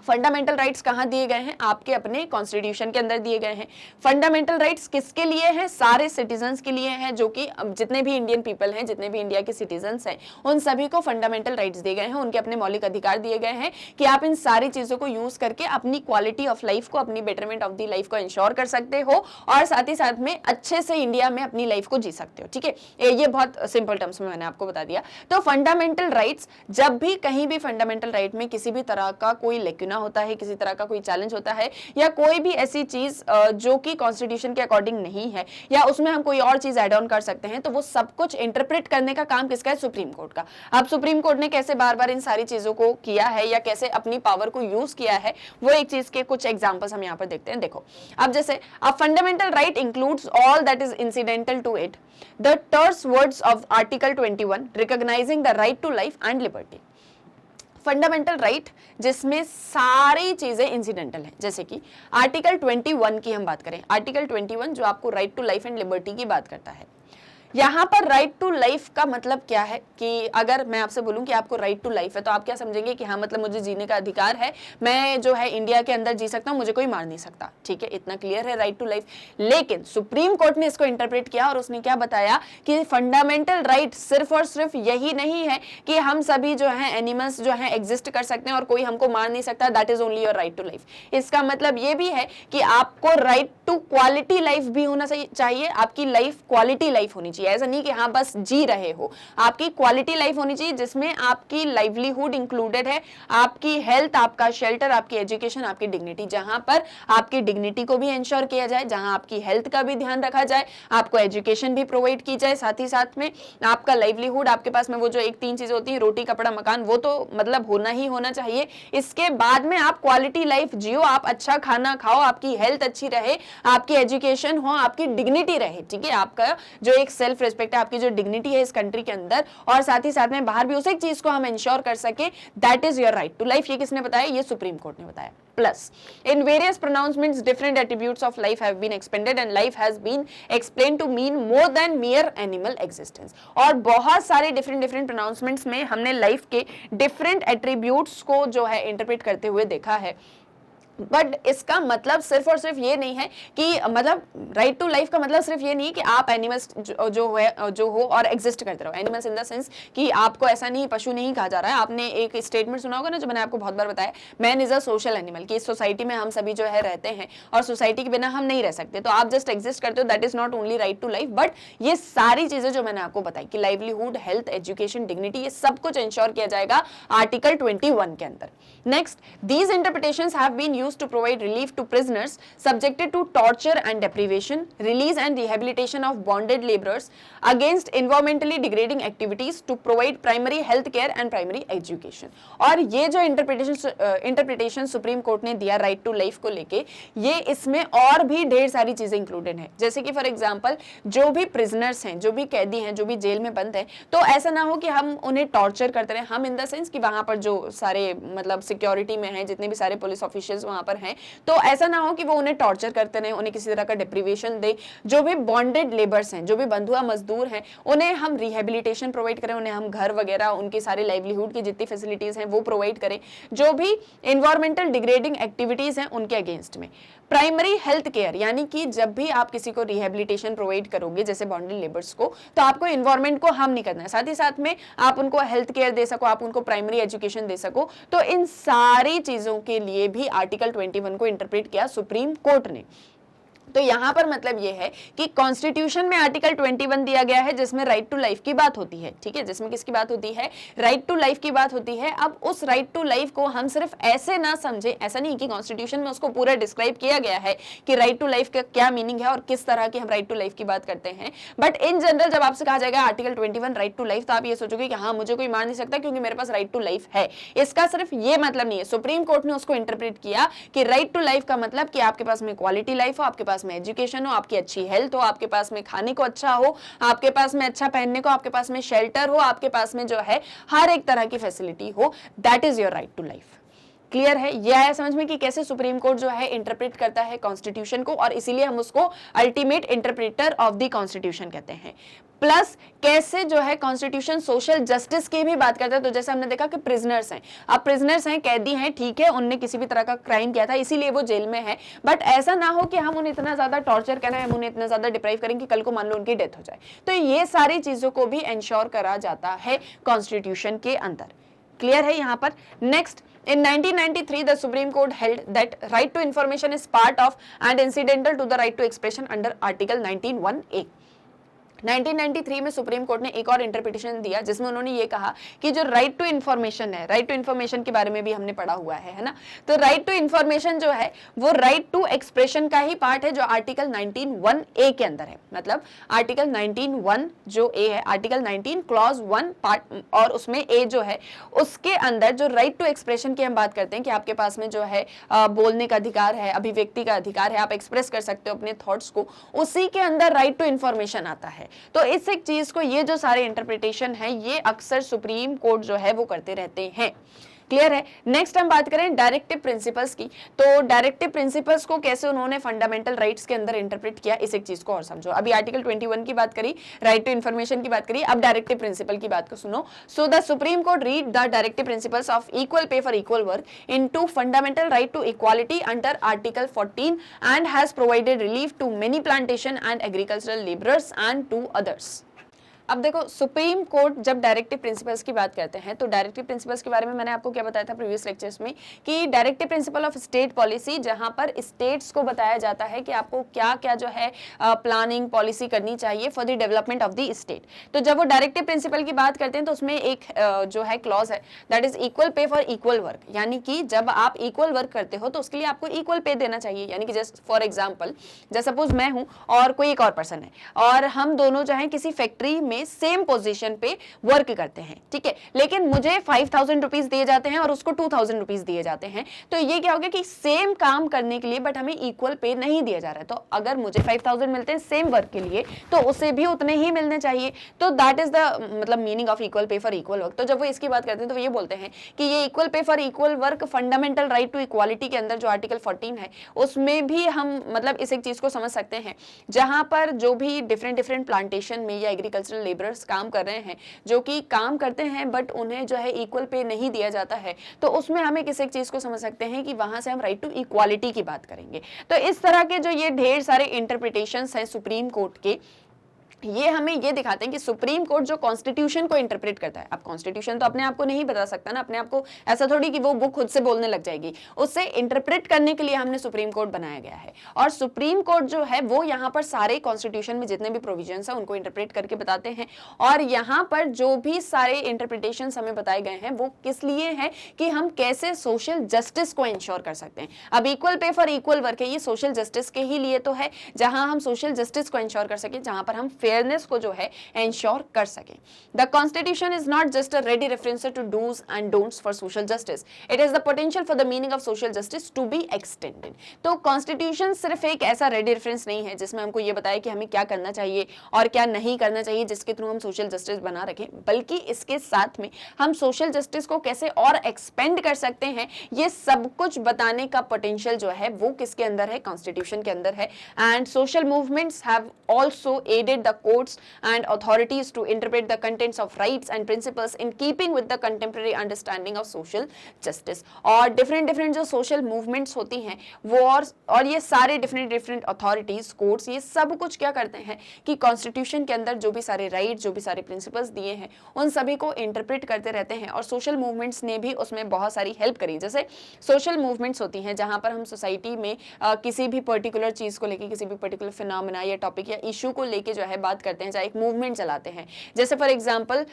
फंडामेंटल राइट्स कहां दिए गए हैं? आपके अपने कॉन्स्टिट्यूशन के अंदर दिए गए हैं। फंडामेंटल राइट्स किसके लिए हैं? सारे सिटीजन्स के लिए हैं, जो कि जितने भी इंडियन पीपल हैं, जितने भी इंडिया के सिटीजन्स हैं, उन सभी को फंडामेंटल राइट्स दिए गए हैं। उनके अपने मौलिक अधिकार दिए गए हैं कि आप इन सारी चीजों को यूज करके अपनी क्वालिटी ऑफ लाइफ को, अपनी बेटरमेंट ऑफ दी लाइफ को इंश्योर कर सकते हो और साथ ही साथ में अच्छे से इंडिया में अपनी लाइफ को जी सकते हो। ठीक है, ये बहुत सिंपल टर्म्स में मैंने आपको बता दिया। तो फंडामेंटल राइट्स, जब भी कहीं भी फंडामेंटल राइट में किसी भी तरह का कोई लेक्यूना होता है, किसी तरह का कोई चैलेंज होता है या कोई भी ऐसी चीज जो कि कॉन्स्टिट्यूशन के अकॉर्डिंग नहीं है या उसमें हम कोई और चीज ऐड ऑन कर सकते हैं, तो वो सब कुछ इंटरप्रेट करने का काम किसका है? सुप्रीम कोर्ट का। अब सुप्रीम कोर्ट ने कैसे बार बार इन सारी चीजों को किया है या कैसे अपनी पावर को यूज किया है, वो एक चीज के कुछ एग्जांपल्स हम यहाँ पर देखते हैं। देखो, अब जैसे a fundamental right includes all that is incidental to it, the terse words of article 21 recognizing the right to life and liberty. Fundamental right जिसमें सारी चीजें इंसिडेंटल हैं, जैसे कि आर्टिकल 21 की हम बात करें, आर्टिकल 21 जो आपको right to life and liberty की बात करता है। यहाँ पर राइट टू लाइफ का मतलब क्या है कि अगर मैं आपसे बोलूं कि आपको राइट टू लाइफ है तो आप क्या समझेंगे कि हाँ, मतलब मुझे जीने का अधिकार है, मैं जो है इंडिया के अंदर जी सकता हूं, मुझे कोई मार नहीं सकता। ठीक है, इतना क्लियर है राइट टू लाइफ। लेकिन सुप्रीम कोर्ट ने इसको इंटरप्रेट किया और उसने क्या बताया कि फंडामेंटल राइट सिर्फ और सिर्फ यही नहीं है कि हम सभी जो है एनिमल्स जो है एग्जिस्ट कर सकते हैं और कोई हमको मार नहीं सकता, that is only your right to life. इसका मतलब ये भी है कि आपको राइट टू क्वालिटी लाइफ भी होना चाहिए, आपकी लाइफ क्वालिटी लाइफ होनी चाहिए। ऐसा नहीं कि हाँ बस जी रहे हो, आपकी क्वालिटी लाइफ होनी चाहिए जिसमें आपकी लाइवलीहुड इंक्लूडेड है, आपकी हेल्थ, आपका शेल्टर, आपकी एजुकेशन, आपकी डिग्निटी, जहां पर आपकी डिग्निटी को भी इंश्योर किया जाए, जहां आपकी हेल्थ का भी ध्यान रखा जाए, आपको एजुकेशन भी प्रोवाइड की जाए, साथ ही साथ में आपका लाइवलीहुड, आपके पास में वो जो एक 3 चीजें होती है, रोटी, कपड़ा, मकान, वो तो मतलब होना ही होना चाहिए। इसके बाद में आप क्वालिटी लाइफ जियो, आप अच्छा खाना खाओ, आपकी हेल्थ अच्छी रहे, आपकी एजुकेशन हो, आपकी डिग्निटी रहे। ठीक है, आपका जो एक सेल्फ रिस्पेक्ट है, आपकी जो डिग्निटी है इस कंट्री के अंदर और साथ ही साथ में बाहर भी, उस एक चीज को हम इंश्योर कर सके, that is your right to life. ये किसने बताया? ये सुप्रीम कोर्ट ने बताया। Plus in various pronouncements different attributes of life have been expanded and life has been explained to mean more than mere animal existence. और बहुत सारे different pronouncements में हमने लाइफ के डिफरेंट एट्रीब्यूट्स को जो है इंटरप्रेट करते हुए देखा है। बट इसका मतलब सिर्फ और सिर्फ ये नहीं है कि मतलब राइट टू लाइफ का मतलब सिर्फ ये नहीं कि आप एनिमल्स जो हो और एग्जिस्ट करते रहो। एनिमल्स इन द सेंस कि आपको ऐसा नहीं, पशु नहीं कहा जा रहा है। आपने एक स्टेटमेंट सुना होगा ना, जो मैंने आपको बहुत बार बताया, man is a social animal, कि इस सोसाइटी में हम सभी जो है रहते हैं और सोसाइटी के बिना हम नहीं रह सकते, तो आप जस्ट एग्जिस्ट करते हो, that is not only right to life. But ये सारी चीजें जो मैंने आपको बताई कि लाइवलीहुड, हेल्थ, एजुकेशन, डिग्निटी, ये सब कुछ इंश्योर किया जाएगा आर्टिकल 21 के अंदर। Next, these interpretations have been used to provide relief to prisoners subjected to torture and deprivation, release and rehabilitation of bonded laborers against environmentally degrading activities, to provide primary health care and primary education. और ये जो interpretation supreme Court ने दिया right to life को लेके, ये इसमें और भी ढेर सारी चीजें इंक्लूडेड हैं, जैसे कि फॉर एग्जांपल जो भी प्रिजनर्स हैं, जो भी कैदी हैं, जो भी जेल में बंद हैं, तो ऐसा ना हो कि हम उन्हें टॉर्चर करते रहे, हम इन द सेंस कि वहां पर जो सारे मतलब सिक्योरिटी में हैं, जितने भी सारे पुलिस ऑफिशियल्स वहां पर हैं, तो ऐसा ना हो कि वो उन्हें टॉर्चर करते रहे, उन्हें किसी तरह का डिप्रीवेशन दे। जो भी बॉन्डेड लेबर्स हैं, जो भी बंधुआ मजदूर हैं, उन्हें हम रिहेबिलिटेशन प्रोवाइड करें, उन्हें हम घर वगैरह, उनकी सारी लाइवलीहुड की जितनी फैसिलिटीज हैं वो प्रोवाइड करें। जो भी इन्वायरमेंटल डिग्रेडिंग एक्टिविटीज हैं उनके अगेंस्ट में प्राइमरी हेल्थ केयर, यानी कि जब भी आप किसी को रिहेबिलिटेशन प्रोवाइड करोगे जैसे बॉन्डेड लेबर्स को, तो आपको इन्वायरमेंट को हार्म नहीं करना है, साथ ही साथ में आप उनको हेल्थ केयर दे सको, आप उनको प्राइमरी एजुकेशन दे सको। तो इन सारी चीजों के लिए भी आर्टिकल 21 को इंटरप्रेट किया सुप्रीम कोर्ट ने। तो यहां पर मतलब यह है कि कॉन्स्टिट्यूशन में आर्टिकल 21 दिया गया है जिसमें राइट टू लाइफ की बात होती है, ठीक है, जिसमें किसकी बात होती है, राइट टू लाइफ की बात होती है। अब उस राइट टू लाइफ को हम सिर्फ ऐसे ना समझे, ऐसा नहीं कि कॉन्स्टिट्यूशन में उसको पूरा डिस्क्राइब किया गया है कि राइट टू लाइफ का क्या मीनिंग है और किस तरह की हम राइट टू लाइफ की बात करते हैं, बट इन जनरल जब आपसे कहा जाएगा आर्टिकल 21 राइट टू लाइफ, तो आप ये सोचोगे कि हाँ मुझे कोई मार नहीं सकता क्योंकि मेरे पास राइट टू लाइफ है। इसका सिर्फ ये मतलब नहीं है, सुप्रीम कोर्ट ने उसको इंटरप्रेट किया कि राइट टू लाइफ का मतलब कि आपके पास में क्वालिटी लाइफ हो, आपके पास में एजुकेशन हो, आपकी अच्छी हेल्थ हो, आपके पास में खाने को अच्छा हो, आपके पास में अच्छा पहनने को, आपके पास में शेल्टर हो, आपके पास में जो है हर एक तरह की फैसिलिटी हो, that is your right to life. Clear है? यह है समझ में कि कैसे सुप्रीम कोर्ट जो है इंटरप्रेट करता है कॉन्स्टिट्यूशन को, और इसीलिए हम उसको ultimate interpreter of the constitution कहते हैं। प्लस कैसे जो है कॉन्स्टिट्यूशन सोशल जस्टिस की भी बात करता है। तो जैसे हमने देखा कि प्रिजनर्स हैं, अब प्रिजनर्स हैं, कैदी हैं, ठीक है, उनने किसी भी तरह का क्राइम किया था इसीलिए वो जेल में है, बट ऐसा ना हो कि हम उन्हें इतना ज्यादा टॉर्चर करें, हम उन्हें इतना ज्यादा डिप्राइव करें कि कल को मान लो उनकी डेथ हो जाए। तो ये सारी चीजों को भी इंश्योर करा जाता है कॉन्स्टिट्यूशन के अंदर। क्लियर है यहाँ पर? Next, in 1993 the Supreme Court held that right to information is part of and incidental to the right to expression under article 19(1)(a). 1993 में सुप्रीम कोर्ट ने एक और इंटरप्रिटेशन दिया जिसमें उन्होंने ये कहा कि जो राइट टू इन्फॉर्मेशन है, राइट टू इन्फॉर्मेशन के बारे में भी हमने पढ़ा हुआ है ना, तो राइट टू इन्फॉर्मेशन जो है वो राइट टू एक्सप्रेशन का ही पार्ट है जो आर्टिकल 19(1)(a) के अंदर है। मतलब आर्टिकल 19(1) जो ए है, आर्टिकल 19 क्लॉज 1 पार्ट और उसमें ए जो है उसके अंदर जो राइट टू एक्सप्रेशन की हम बात करते हैं कि आपके पास में जो है बोलने का अधिकार है, अभिव्यक्ति का अधिकार है, आप एक्सप्रेस कर सकते हो अपने थॉट्स को, उसी के अंदर राइट टू इन्फॉर्मेशन आता है। तो इस एक चीज को, ये जो सारे इंटरप्रिटेशन है ये अक्सर सुप्रीम कोर्ट जो है वो करते रहते हैं। क्लियर है? नेक्स्ट हम बात करें डायरेक्टिव प्रिंसिपल्स की। तो डायरेक्टिव प्रिंसिपल्स को कैसे उन्होंने फंडामेंटल राइट्स के अंदर इंटरप्रेट किया, इस एक चीज को और समझो। अभी आर्टिकल 21 की बात करी, राइट टू इन्फॉर्मेशन की बात करी, अब डायरेक्टिव प्रिंसिपल की बात को सुनो। So the Supreme Court read the directive principles of equal pay for equal work into fundamental right to equality under article 14 and has provided relief to many plantation and agricultural labourers and to others. अब देखो, Supreme Court जब directive principles की बात करते हैं तो directive principles के बारे में मैंने आपको क्या बताया था प्रीवियस लेक्चर्स में कि directive principle of state policy, जहां पर स्टेट्स को बताया जाता है कि आपको क्या क्या जो है प्लानिंग पॉलिसी करनी चाहिए for the development of the state. तो जब वो डायरेक्टिव प्रिंसिपल की बात करते हैं तो उसमें एक जो है क्लॉज है, that is equal pay for equal work, यानी कि जब आप इक्वल वर्क करते हो तो उसके लिए आपको इक्वल पे देना चाहिए। यानी कि जस्ट फॉर एग्जाम्पल, जैसे सपोज मैं हूं और कोई एक और पर्सन है और हम दोनों जो है किसी फैक्ट्री में सेम पोजीशन पे वर्क करते हैं, ठीक है, लेकिन मुझे 5000 रुपीज दिए जाते हैं और उसको 2000 रुपीज दिए जाते हैं। तो ये क्या हो गया कि सेम काम करने के लिए बट हमें इक्वल पे नहीं दिया जा रहा है। तो अगर मुझे 5000 मिलते हैं सेम वर्क के लिए तो उसे भी उतने ही मिलने चाहिए। तो दैट इज द मतलब meaning of equal pay for equal work. तो जब वो इसकी बात करते हैं तो वो ये बोलते हैं कि ये equal pay for equal work fundamental right to equality के अंदर जो आर्टिकल 14 है उसमें भी हम मतलब इस एक चीज को समझ सकते हैं, जहां पर जो भी डिफरेंट प्लांटेशन में या एग्रीकल्चरल लेबरर्स काम कर रहे हैं, जो कि काम करते हैं बट उन्हें जो है इक्वल पे नहीं दिया जाता है, तो उसमें हम एक चीज को समझ सकते हैं कि वहां से हम राइट टू इक्वालिटी की बात करेंगे। तो इस तरह के जो ये ढेर सारे इंटरप्रिटेशंस हैं सुप्रीम कोर्ट के, ये हमें ये दिखाते हैं कि सुप्रीम कोर्ट जो कॉन्स्टिट्यूशन को इंटरप्रेट करता है, अब कॉन्स्टिट्यूशन तो अपने आप को नहीं बता सकता ना, अपने आप को ऐसा थोड़ी कि वो बुक खुद से बोलने लग जाएगी, उससे इंटरप्रेट करने के लिए हमने सुप्रीम कोर्ट बनाया गया है। और सुप्रीम कोर्ट जो है वो यहाँ पर सारे कॉन्स्टिट्यूशन में जितने भी प्रोविजंस है उनको इंटरप्रेट करके बताते हैं। और यहाँ पर जो भी सारे इंटरप्रिटेशन हमें बताए गए हैं वो किस लिए हैं कि हम कैसे सोशल जस्टिस को इंश्योर कर सकते हैं। अब equal pay for equal work है, ये सोशल जस्टिस के ही लिए तो है, जहां हम सोशल जस्टिस को इंश्योर कर सके, जहां पर हम फेयरनेस को जो है इंश्योर कर सके। The constitution is not just a ready reference to dos and don'ts for social justice, it is the potential for the meaning of social justice to be extended. तो कॉन्स्टिट्यूशन सिर्फ एक ऐसा ready reference नहीं है जिसमें हमको ये बताया कि हमें क्या करना चाहिए और क्या नहीं करना चाहिए जिसके थ्रू हम सोशल जस्टिस बना रखें, बल्कि इसके साथ में हम सोशल जस्टिस को कैसे और एक्सपेंड कर सकते हैं, ये सब कुछ बताने का पोटेंशियल जो है वो किसके अंदर है, कॉन्स्टिट्यूशन के अंदर है। And social movements have also aided the courts and authorities to interpret the contents of rights and principles in keeping with the contemporary understanding of social justice। और different जो social movements होती हैं वो और ये सारे different authorities, courts, ये सब कुछ क्या करते हैं कि constitution के अंदर जो भी सारे rights, जो भी सारे principles दिए हैं उन सभी को interpret करते रहते हैं। और social movements ने भी उसमें बहुत सारी help करी। जैसे social movements होती हैं जहाँ पर हम society में किसी भी particular चीज़ को लेके, किसी भी particular phenomena या topic या issue को लेके जो है बात करते हैं, चाहे एक मूवमेंट चलाते हैं। जैसे फॉर एग्जांपल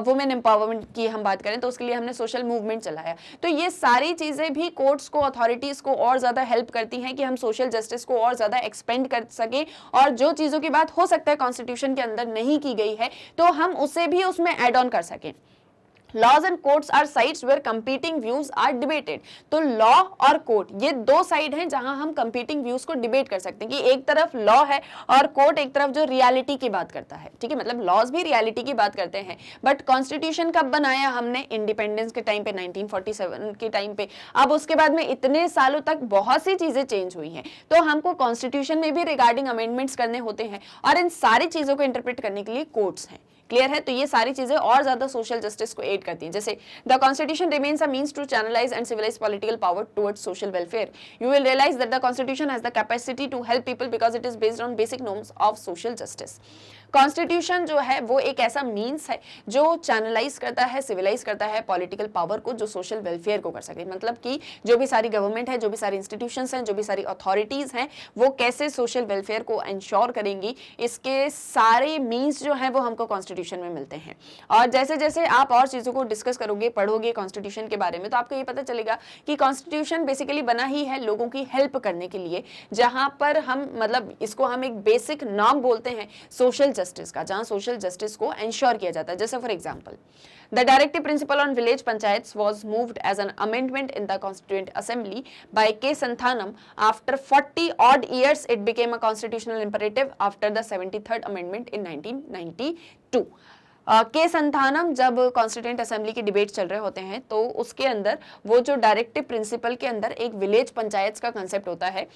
वुमेन एम्पावरमेंट की हम बात करें तो उसके लिए हमने सोशल मूवमेंट चलाया। तो ये सारी चीजें भी कोर्ट्स को, अथॉरिटीज को और ज्यादा हेल्प करती हैं कि हम सोशल जस्टिस को और ज्यादा एक्सपेंड कर सकें, और जो चीजों की बात हो सकता है कॉन्स्टिट्यूशन के अंदर नहीं की गई है तो हम उसे भी उसमें ऐड ऑन कर सकें। Laws and courts are sites where competing views are debated. तो लॉ और कोर्ट ये दो साइड हैं जहां हम कंपीटिंग व्यूज को डिबेट कर सकते हैं कि एक तरफ लॉ है और कोर्ट एक तरफ जो रियलिटी की बात करता है। ठीक है, मतलब लॉज भी रियलिटी की बात करते हैं। बट कॉन्स्टिट्यूशन कब बनाया हमने? इंडिपेंडेंस के टाइम पे, 1947 के टाइम पे। अब उसके बाद में इतने सालों तक बहुत सी चीजें चेंज हुई हैं, तो हमको कॉन्स्टिट्यूशन में भी रिगार्डिंग अमेंडमेंट्स करने होते हैं और इन सारी चीजों को इंटरप्रेट करने के लिए कोर्ट्स हैं। क्लियर है? तो ये सारी चीजें और ज्यादा सोशल जस्टिस को एड करती हैं। जैसे the constitution remains a means to channelise and civilise political power towards social welfare. You will realise that the constitution has the capacity to help people because it is based on basic norms of social justice. Constitution जो है वो एक ऐसा means है जो channelise करता है, civilised करता है पॉलिटिकल पावर को, जो सोशल वेलफेयर को कर सके। मतलब कि जो भी सारी गवर्नमेंट है, जो भी सारी इंस्टीट्यूशंस हैं, जो भी सारी अथॉरिटीज हैं, वो कैसे सोशल वेलफेयर को इंश्योर करेंगी, इसके सारे मीन्स जो हैं वो हमको कॉन्स्टिट्यूशन में मिलते हैं। और जैसे जैसे आप और चीज़ों को डिस्कस करोगे, पढ़ोगे कॉन्स्टिट्यूशन के बारे में, तो आपको ये पता चलेगा कि कॉन्स्टिट्यूशन बेसिकली बना ही है लोगों की हेल्प करने के लिए, जहाँ पर हम मतलब इसको हम एक बेसिक नॉर्म बोलते हैं सोशल जस्टिस का, जहां सोशल जस्टिस को इंश्योर किया जाता है। जैसे for example the directive principle on village panchayats was moved as an amendment in the constituent assembly by K Santhanam. After 40 odd years it became a constitutional imperative after the 73rd amendment in 1992। के संथानम जब constituent assembly की debate चल रहे होते हैं तो उसके अंदर वो जो डायरेक्टिव प्रिंसिपल के अंदर एक विलेज पंचायत का कंसेप्ट होता है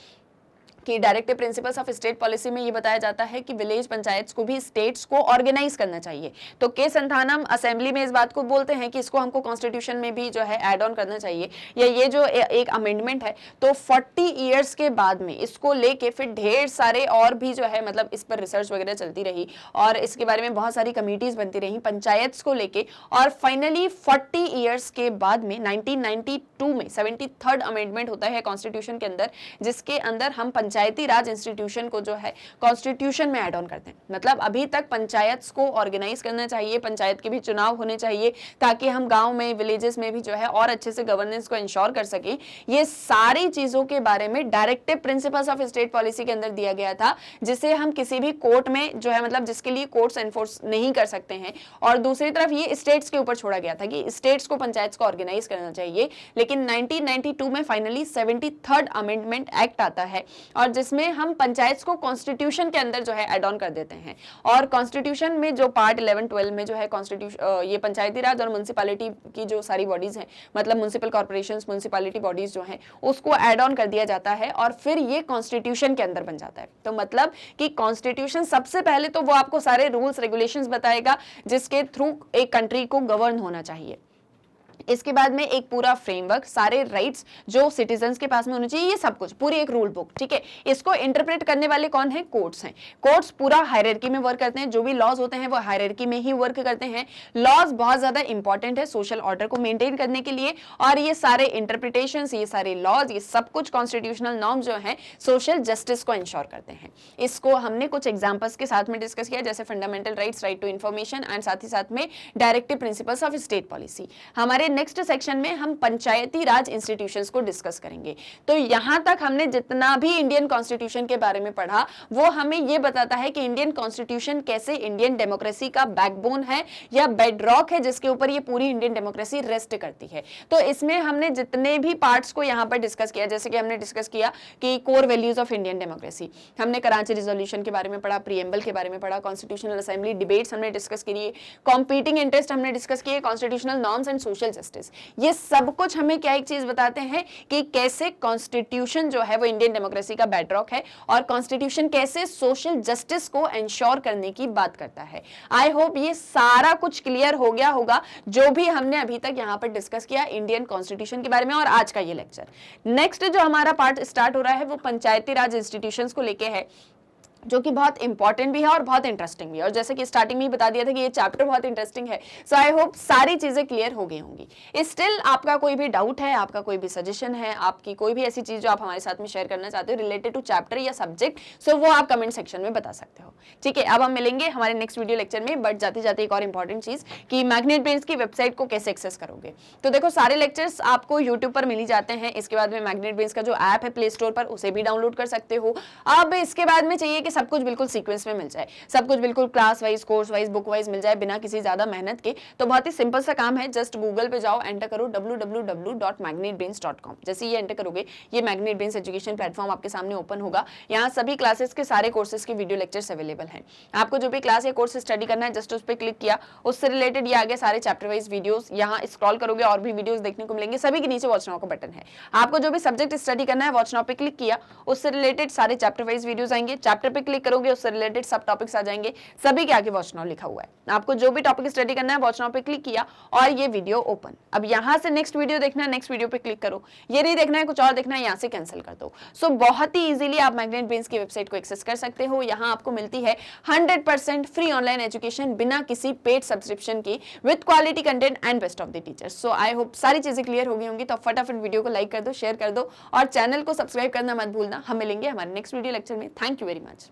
कि directive principles of state policy में ये बताया जाता है कि विलेज पंचायत्स को भी स्टेट्स को ऑर्गेनाइज करना चाहिए। तो के संथानम असेंबली में इस बात को बोलते हैं कि इसको हमको कॉन्स्टिट्यूशन में भी जो है ऐड ऑन करना चाहिए, या ये जो एक अमेंडमेंट है। तो 40 ईयर्स के बाद में इसको लेके फिर ढेर सारे और भी जो है मतलब इस पर रिसर्च वगैरह चलती रही और इसके बारे में बहुत सारी कमिटीज बनती रही पंचायत्स को लेके, और फाइनली 40 ईयर्स के बाद में 1992 में 73rd अमेंडमेंट होता है कॉन्स्टिट्यूशन के अंदर, जिसके अंदर हम पंचायती राज इंस्टीट्यूशन को जो है कॉन्स्टिट्यूशन में ऐड ऑन करते हैं। मतलब अभी तक पंचायत्स को ऑर्गेनाइज करना चाहिए, पंचायत के भी चुनाव होने चाहिए ताकि हम गांव में, विलेजेस में भी जो है और अच्छे से गवर्नेंस को इंश्योर कर सकें। ये सारी चीजों के बारे में directive principles of state policy के अंदर दिया गया था, जिसे हम किसी भी कोर्ट में जो है मतलब जिसके लिए कोर्ट्स एनफोर्स नहीं कर सकते हैं। और दूसरी तरफ ये स्टेट्स के ऊपर छोड़ा गया था कि स्टेट्स को पंचायत को ऑर्गेनाइज करना चाहिए। लेकिन 1992 में फाइनली 73rd अमेंडमेंट एक्ट आता है और जिसमें हम पंचायत को कॉन्स्टिट्यूशन के अंदर जो है ऐड ऑन कर देते हैं। और कॉन्स्टिट्यूशन में जो पार्ट 11-12 में जो है कॉन्स्टिट्यूशन ये पंचायती राज और म्युनिसिपैलिटी की जो सारी बॉडीज हैं, मतलब म्युनिसिपल कॉर्पोरेशंस, म्युनिसिपैलिटी बॉडीज जो हैं, उसको ऐड ऑन कर दिया जाता है और फिर ये कॉन्स्टिट्यूशन के अंदर बन जाता है। तो मतलब कि कॉन्स्टिट्यूशन सबसे पहले तो वो आपको सारे रूल्स रेगुलेशंस बताएगा जिसके थ्रू एक कंट्री को गवर्न होना चाहिए। इसके बाद में एक पूरा फ्रेमवर्क, सारे राइट्स जो सिटीजन्स के पास में होने चाहिए, ये सब कुछ, पूरी एक रूल बुक, ठीक है। इसको इंटरप्रेट करने वाले कौन है? कोर्ट्स हैं। कोर्ट्स पूरा हायरार्की में वर्क करते हैं, जो भी लॉज होते हैं वो हायरार्की में ही वर्क करते हैं। लॉज बहुत ज्यादा इंपॉर्टेंट है सोशल ऑर्डर को मेंटेन करने के लिए, और ये सारे इंटरप्रिटेशंस, ये सारे लॉज, ये सब कुछ कॉन्स्टिट्यूशनल नॉर्म जो है सोशल जस्टिस को इंश्योर करते हैं। इसको हमने कुछ एग्जाम्पल्स के साथ में डिस्कस किया, जैसे fundamental rights, right to information, and साथ ही साथ में directive principles of state policy. हमारे नेक्स्ट सेक्शन में हम पंचायती राज इंस्टीट्यूशंस को डिस्कस करेंगे। तो यहां तक हमने जितना भी इंडियन कॉन्स्टिट्यूशन के बारे में पढ़ा वो हमें यह बताता है कि इंडियन कॉन्स्टिट्यूशन कैसे इंडियन डेमोक्रेसी का बैकबोन है या बेडरॉक है, जिसके ऊपर ये पूरी इंडियन डेमोक्रेसी रेस्ट करती है। तो इसमें हमने जितने भी पार्ट्स को यहां पर डिस्कस किया, जैसे कि हमने डिस्कस किया कि core values of Indian democracy, हमने कराची रिजोल्यूशन के बारे में पढ़ा, प्रीएम्बल के बारे में पढ़ा, कॉन्स्टिट्यूशनल असेंबली डिबेट्स हमने डिस्कस किए, कॉम्पीटिंग इंटरेस्ट हमने डिस्कस किए, constitutional norms and social justice. ये सब कुछ हमें क्या एक चीज बताते हैं कि कैसे कॉन्स्टिट्यूशन जो है वो इंडियन डेमोक्रेसी का बेडरॉक है, और कॉन्स्टिट्यूशन कैसे सोशल जस्टिस को एंश्योर करने की बात करता है। आई होप ये सारा कुछ क्लियर हो गया होगा जो भी हमने अभी तक यहां पर डिस्कस किया इंडियन कॉन्स्टिट्यूशन के बारे में और आज का ये लेक्चर। नेक्स्ट जो हमारा पार्ट स्टार्ट हो रहा है वो पंचायती राज इंस्टीट्यूशंस को लेके है, जो कि बहुत इंपॉर्टेंट भी है और बहुत इंटरेस्टिंग भी है। और जैसे कि स्टार्टिंग में ही बता दिया था कि ये चैप्टर बहुत इंटरेस्टिंग है, सो आई होप सारी चीजें क्लियर हो गई होंगी। स्टिल आपका कोई भी डाउट है, आपका कोई भी सजेशन है, आपकी कोई भी ऐसी चीज जो आप हमारे साथ में शेयर करना चाहते हो रिलेटेड टू चैप्टर या सब्जेक्ट, सो वो आप कमेंट सेक्शन में बता सकते हो, ठीक है। अब हम मिलेंगे हमारे नेक्स्ट वीडियो लेक्चर में, बट जाते जाते एक और इंपॉर्टेंट चीज कि मैग्नेट ब्रेन्स की वेबसाइट को कैसे एक्सेस करोगे। तो देखो सारे लेक्चर्स आपको यूट्यूब पर मिल ही जाते हैं। इसके बाद में मैग्नेट ब्रेन्स का जो ऐप है प्ले स्टोर पर, उसे भी डाउनलोड कर सकते हो। अब इसके बाद में चाहिए कि सब कुछ बिल्कुल सीक्वेंस में मिल जाए, सब कुछ बिल्कुल class wise, course wise, book wise मिल जाए बिना किसी ज्यादा मेहनत के। तो बहुत ही सिंपल सा काम है, जस्ट गूगल पे जाओ, एंटर करो www.magnetbrains.com। जैसे ये एंटर करोगे ये मैग्नेट ब्रेन्स एजुकेशन प्लेटफॉर्म आपके सामने ओपन होगा। यहाँ सभी क्लासेस के सारे कोर्सेज के वीडियो लेक्चर्स अवेलेबल हैं। आपको जो भी क्लास या कोर्स स्टडी करना है जस्ट उस पर क्लिक किया, उससे रिलेटेड ये आगे सारे चैप्टर वाइज वीडियोस, यहाँ स्क्रॉल करोगे और भी वीडियोस देखने को मिलेंगे। सभी के नीचे वॉच नाउ का बटन है। आपको जो भी सब्जेक्ट स्टडी करना है वॉच नाउ पे क्लिक किया, उससे रिलेटेड सारे चैप्टर वाइज वीडियोस आएंगे। चैप्टर पे क्लिक करोगे उससे रिलेटेड सब टॉपिक्स आ जाएंगे, सभी के आगे वॉच नाउ लिखा हुआ है। आपको जो भी टॉपिक स्टडी करना है वॉच नाउ पे क्लिक किया और ये वीडियो ओपन। अब यहाँ से नेक्स्ट वीडियो देखना है, नेक्स्ट वीडियो पे क्लिक करो। ये नहीं देखना है, कुछ और देखना है, यहाँ से कैंसिल कर दो। सो बहुत ही इजीली आप मैग्नेट ब्रेन्स की वेबसाइट को एक्सेस कर सकते हो। यहाँ आपको मिलती है 100% फ्री ऑनलाइन एजुकेशन बिना किसी पेड सब्सक्रिप्शन की, with quality content and best of the teachers. So I hope सारी चीजें क्लियर हो गई होंगी। तो फटाफट वीडियो को लाइक कर दो, शेयर कर दो और चैनल को सब्सक्राइब करना मत भूलना। हम मिलेंगे हमारे नेक्स्ट वीडियो लेक्चर में। Thank you very much.